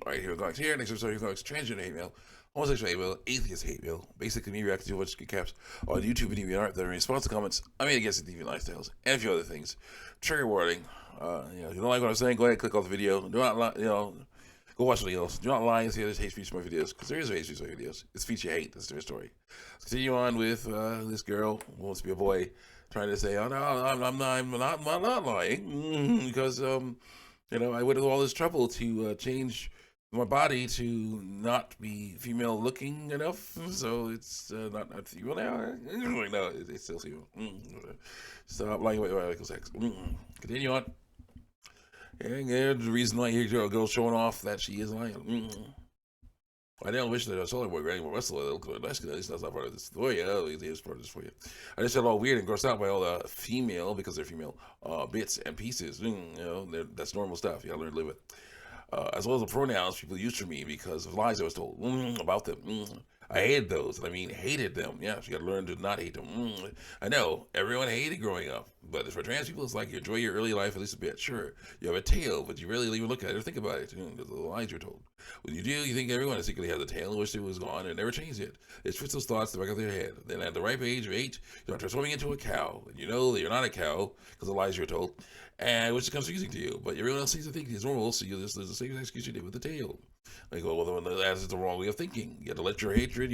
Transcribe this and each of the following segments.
All right, here we're going here. Next episode, here we're going transgender hate mail, homosexual hate mail, atheist hate mail. Basically, me reacting to a bunch of caps on YouTube and DeviantArt that are in response to comments I made against the deviant lifestyles and a few other things. Trigger warning. If you don't like what I'm saying, go ahead and click off the video. Do not lie, go watch something else. Do not lie and say there's hate speech in my videos, because there is hate speech in my videos. It's speech you hate. That's their story. Let's continue on with this girl who wants to be a boy, trying to say, "Oh no, I'm not lying," because I went through all this trouble to change my body to not be female looking enough, so it's not female now. No, it's still female. Stop lying about your sex. Continue on. And the reason why your girl showing off that she is lying. I don't wish that I saw her boy granny more wrestle. At least that's not part of this story. It's part of this for you. I just felt all weird and grossed out by all the female, because they're female, bits and pieces. That's normal stuff. You gotta learn to live with. As well as the pronouns people use for me because of lies I was told about them. I hated those. I mean, hated them. Yeah, so you gotta learn to not hate them. I know, everyone hated growing up. But for trans people, it's like you enjoy your early life at least a bit. Sure, you have a tail, but you rarely even look at it or think about it. Because of the lies you're told. When you do, you think everyone secretly has a tail and wish it was gone and never changed it. It fits those thoughts in the back of their head. Then at the ripe age of 8, you're transforming into a cow. And you know that you're not a cow because of the lies you're told. And which becomes confusing to you. But everyone else seems to think it's normal, so there's the same excuse you did with the tail. Like, well, that's the wrong way of thinking. You have to let your hatred,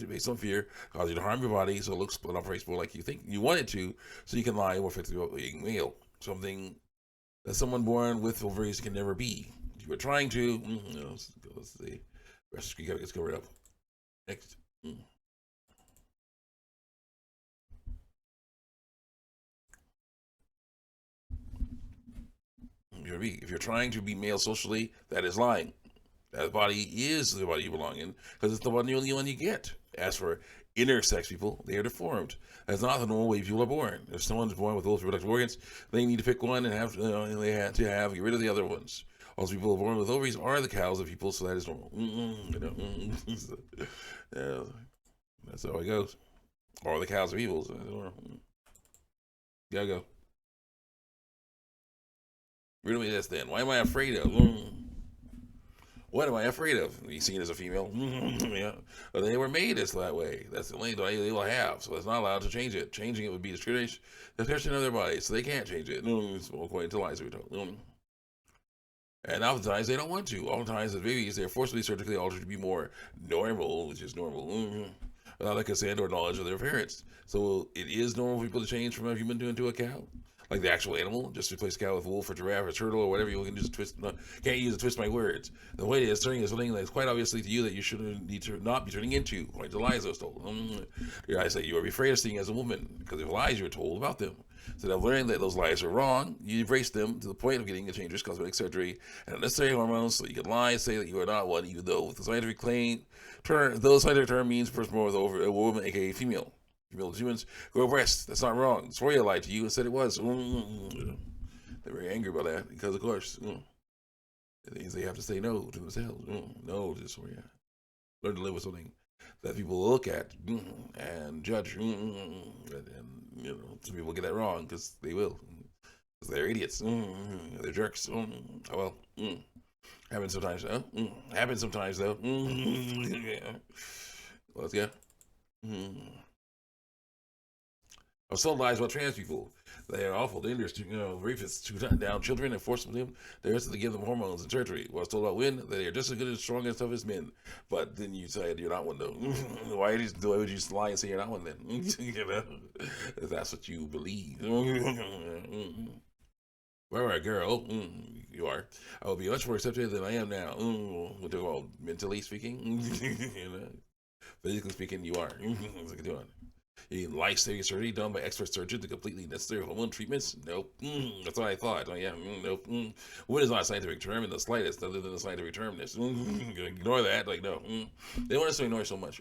based on fear, cause you to harm your body so it looks split off Facebook like you think you want it to, so you can lie more effectively about being male. Something that someone born with ovaries can never be. You were trying to, let's see. Let's go right up. Next. If you're trying to be male socially, that is lying. That body is the body you belong in, because it's the only one you get. As for intersex people, they are deformed. That's not the normal way people are born. If someone's born with those reproductive organs, they need to pick one and they have to get rid of the other ones. Also, people born with ovaries are the cows of people, so that is normal. That's how it goes. Or the cows of evils. Gotta go. Really, this then. Why am I afraid of? What am I afraid of? Be seen as a female? Yeah. But they were made as that way. That's the only way they will have. So it's not allowed to change it. Changing it would be discrimination of their bodies. So they can't change it. According to lies we told. And oftentimes they don't want to. Oftentimes as babies, they're forcibly surgically altered to be more normal, which is normal. Without the consent or knowledge of their parents. So it is normal for people to change from a human into a cow. Like the actual animal, just replace a cow with a wolf or giraffe or turtle or whatever. You can just twist. Can't use to twist my words. The way it is turning is something that's quite obviously to you that you shouldn't need to not be turning into. Like the lies I was told. Your eyes say you are afraid of seeing as a woman because of lies you were told about them. So of learning that those lies are wrong, you embrace them to the point of getting a changer's cosmetic surgery and unnecessary hormones, so you can lie and say that you are not one, even though with the scientific term means person born with a woman, aka female. Female humans grow breasts. That's not wrong. Soria lied to you and said it was. They're very angry about that because, of course, it means they have to say no to themselves. No to Soria. Learn to live with something that people look at and judge. And some people get that wrong because they will. Because they're idiots. They're jerks. Oh well. Happens sometimes, though. Happens sometimes, though. Yeah. Let's go. I told lies about trans people. They are awful, dangerous, rapists to hunt down children and force them to give them hormones and surgery. Well, I was told about women that they are just as good and strong and tough as men. But then you said you're not one, though. Why would you lie and say you're not one then? If that's what you believe. Where a girl, you are. I will be much more accepted than I am now. Well, mentally speaking, physically speaking, you are. What's it doing? Life-saving surgery done by expert surgeons to completely necessary hormone treatments? Nope. That's what I thought. Oh, yeah. Nope. What is not a scientific term in the slightest, other than a scientific term? Ignore that. Like, no. They want us to ignore so much.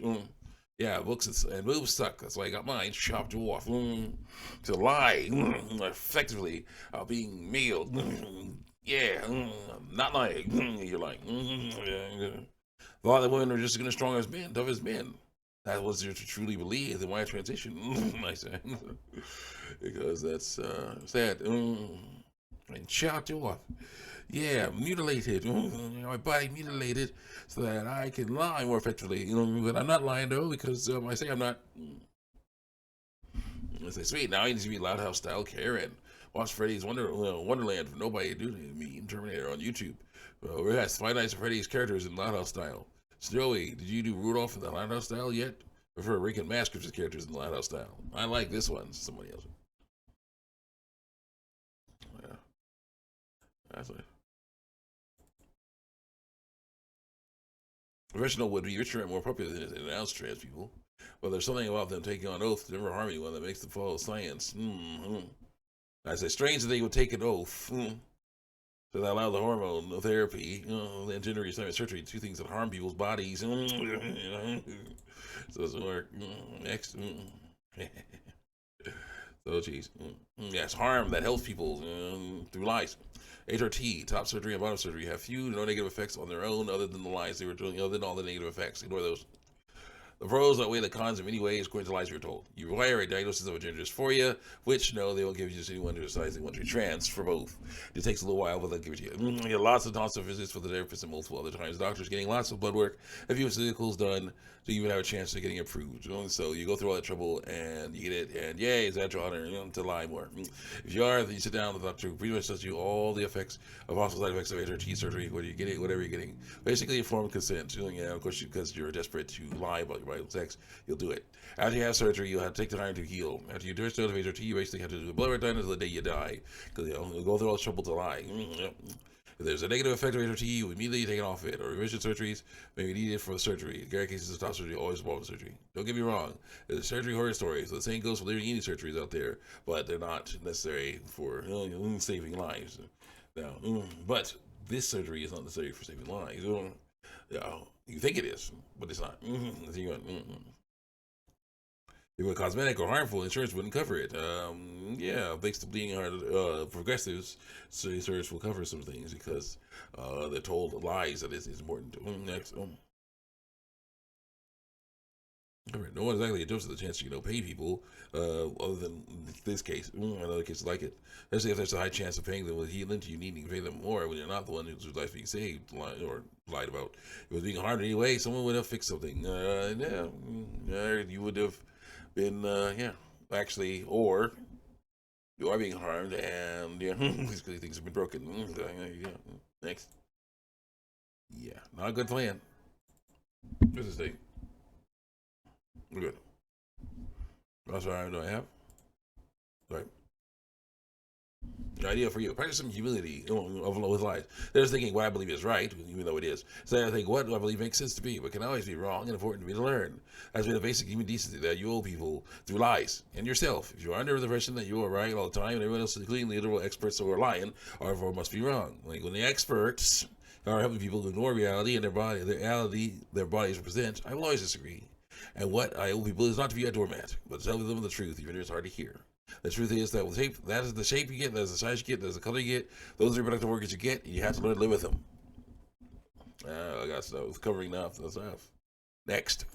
Yeah, books and moves suck. That's why I got mine chopped off. To lie effectively being male. Yeah, not lying. You're lying. A lot of women are just as strong as men, tough as men. That was there to truly believe, then why transition? I said, because that's sad. And shout you off. Yeah, mutilated. My body mutilated so that I can lie more effectively. But I'm not lying though because I say I'm not. I say, sweet. Now he needs to be Loud House style Karen. Watch Freddy's Wonderland for Nobody to Do to Me in Terminator on YouTube. Yes, Five Nights at Freddy's characters in Loud House style. Joey, did you do Rudolph in the Loud House style yet? I prefer Rick and Mask as characters in the Loud House style. I like this one. Somebody else. Yeah, that's it. Professional would be richer and more popular than announced trans people. But there's something about them taking on oath to never harm anyone that makes them follow science. I say, strange that they would take an oath to allow the hormone therapy, and gender reassignment surgery, two things that harm people's bodies. So it doesn't work. Next. So, geez. Yes, harm that helps people through lies. HRT, top surgery and bottom surgery, have few no negative effects on their own other than the lies they were doing, other than all the negative effects. Ignore those. The pros outweigh the cons in many ways, according to lies you're told. You require a diagnosis of a gender dysphoria, which, no, they will give you to anyone who decides they want to be trans for both. It takes a little while, but they'll give it to you. You get lots of constant visits for the therapist and multiple other times. Doctors getting lots of blood work, a few physicals done, so you even have a chance of getting approved. So you go through all that trouble, and you get it, and yay, is that your honor to lie more. If you are, then you sit down with the doctor who pretty much tells you all the effects of possible side effects of HRT surgery, whether you're getting, whatever you're getting. Basically, informed consent. Of course, because you're desperate to lie about your vital sex, you'll do it. After you have surgery, you'll have to take the time to heal. After you discharge of HRT, you basically have to do a blood work done until the day you die. Because you'll go through all the trouble to lie. If there's a negative effect of HRT, you immediately take it off it. Or revision surgeries may be needed for the surgery. In rare cases of top surgery, always involve surgery. Don't get me wrong. There's surgery horror stories. So the same goes for literally any surgeries out there, but they're not necessary for saving lives. Now, but this surgery is not necessary for saving lives. You think it is, but it's not. If it were cosmetic or harmful, insurance wouldn't cover it. Yeah, thanks to bleeding heart progressives, so insurance will cover some things because they're told lies that it's important. Next. All right. No one exactly adjusted the chance to pay people, other than this case. Another case like it. Especially if there's a high chance of paying them with healing, you needing to pay them more when you're not the one whose life being saved or lied about. If it was being harmed anyway, someone would have fixed something. You would have been, actually, or you are being harmed and basically things have been broken. Next. Yeah, not a good plan. What's this thing? We're good. That's what I do I have. Right. The idea for you, practice some humility with lies. There's thinking what I believe is right, even though it is. So I think what do I believe makes sense to me, but can always be wrong and important to me to learn. That's been a basic human decency that you owe people through lies and yourself. If you're under the impression that you are right all the time and everyone else, including the literal experts who are lying, therefore must be wrong. Like when the experts are helping people to ignore reality and their bodies represent, I will always disagree. And what I owe people is not to be a doormat, but to tell them the truth, even if it's hard to hear. The truth is that with shape, that is the shape you get, that is the size you get, that is the color you get. Those are the reproductive organs you get, and you have to learn to live with them. I got stuff covering enough. That's enough. Next.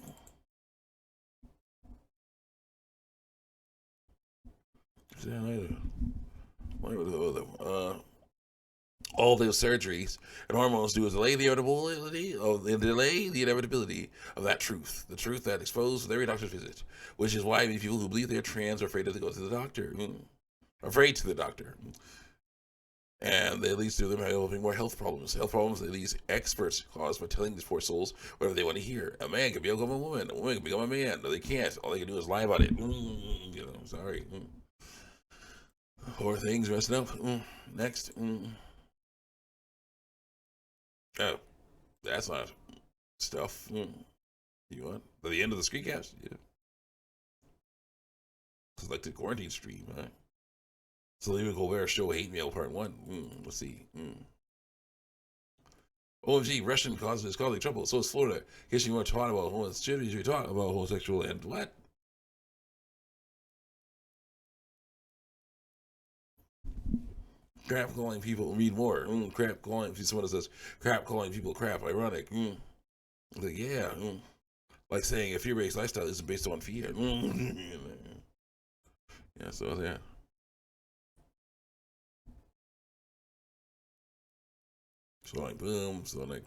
All those surgeries and hormones do is delay the inevitability of that truth, the truth that exposed with every doctor's visit, which is why many people who believe they're trans are afraid to go to the doctor, afraid to the doctor, and that leads to them having more health problems that these experts cause by telling these poor souls whatever they want to hear. A man can become a woman, a woman can become a man. No, they can't. All they can do is lie about it. Sorry. Poor things messing up. Next. Oh, that's not stuff. You want at the end of the screencast? Yeah. Selected quarantine stream. Huh? Selena Colbert show hate mail part one. Let's see. OMG, Russian is causing trouble. So is Florida. In case you want to talk about homosexuality, you talk about homosexual and what? Crap calling people read more. Crap calling. If someone says crap calling people crap, ironic. Like yeah. Like saying a fear-based lifestyle isn't based on fear. Yeah. So yeah. So like boom, so like